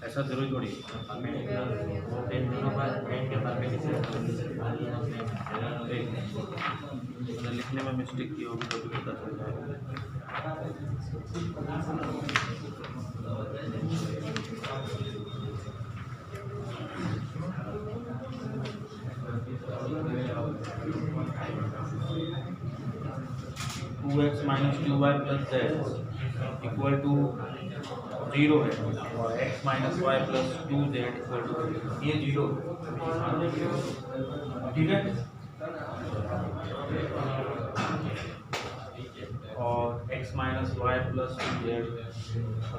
ऐसा जरूरी थोड़ी। परपेंडिकुलर वो प्लेन दोनों पर प्लेन के परपेंडिकुलर दोनों प्लेन पैरेलल होने चाहिए। मैंने लिखने में मिस्टेक की होगी तो भी पता चल जाएगा। Two X minus 2y plus z equal to 0 है और x minus Y plus 2z equal to ये 0। ठीक है, और x minus Y plus 2z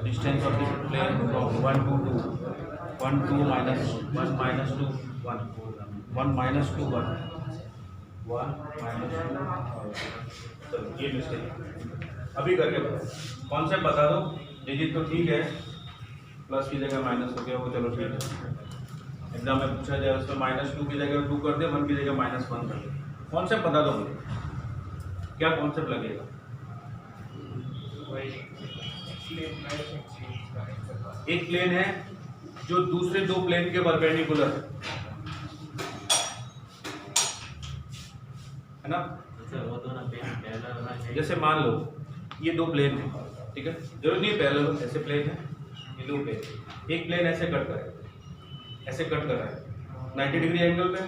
distance of the plane from 1 to 2, 1 2 minus 1 minus 2 1 1 minus 2 1 1 minus 2। चलो ये मिस्टेक अभी करके बताओ, कॉन्सेप्ट बता दो। डिजिट तो ठीक है, प्लस की जगह माइनस हो गया वो, चलो ठीक है। एग्जाम में पूछा जाए उसमें -2 की जगह 2 कर दे, 1 की जगह -1 कर दे। कॉन्सेप्ट बता दो मुझे, क्या कॉन्सेप्ट लगेगा? एक प्लेन है जो दूसरे दो प्लेन के परपेंडिकुलर है ना। वो दोनों प्लेन पैरेलल होना चाहिए। जैसे मान लो ये दो प्लेन है, ठीक है, जरूर नहीं पैरेलल, ऐसे प्लेन है, ये दो प्लेन। एक प्लेन ऐसे कट कर रहा है 90 डिग्री एंगल पे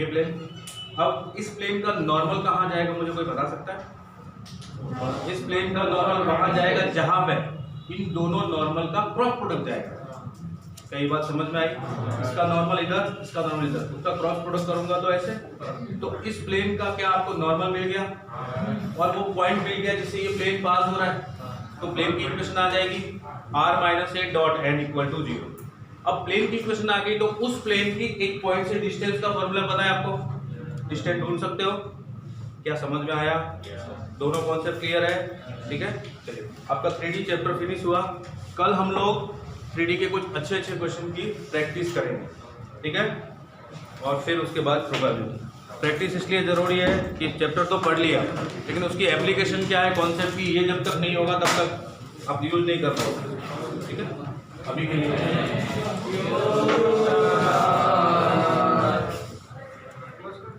ये प्लेन। अब इस प्लेन का नॉर्मल कहाँ जाएगा, मुझे कोई बता सकता है? इस प्लेन का नॉर्मल वहां जाएगा जहां पे इन दोनों नॉर्मल का क्रॉस प्रोडक्ट जाएगा। कई बात समझ में आई? इसका नॉर्मल इधर, इसका नॉर्मल इधर, उसका क्रॉस प्रोडक्ट करूंगा तो ऐसे। तो इस प्लेन का क्या आपको नॉर्मल मिल गया और वो पॉइंट मिल गया जिससे ये प्लेन पास हो रहा है। तो प्लेन की इक्वेशन आ जाएगी r - a.n = 0। अब प्लेन की इक्वेशन आ गई तो उस प्लेन की एक पॉइंट से डिस्टेंस का फॉर्मूला पता है आपको, डिस्टेंस ढूंढ सकते हो। क्या समझ में आया? दोनों कॉन्सेप्ट क्लियर है? ठीक है, चलिए आपका 3D चैप्टर फिनिश हुआ। कल हम लोग 3D के कुछ अच्छे क्वेश्चन की प्रैक्टिस करेंगे, ठीक है, और फिर उसके बाद प्रोबेबिलिटी। प्रैक्टिस इसलिए ज़रूरी है कि चैप्टर तो पढ़ लिया, लेकिन उसकी एप्लीकेशन क्या है कॉन्सेप्ट की, ये जब तक नहीं होगा तब तक आप यूज नहीं कर पाओगे। ठीक है, अभी के लिए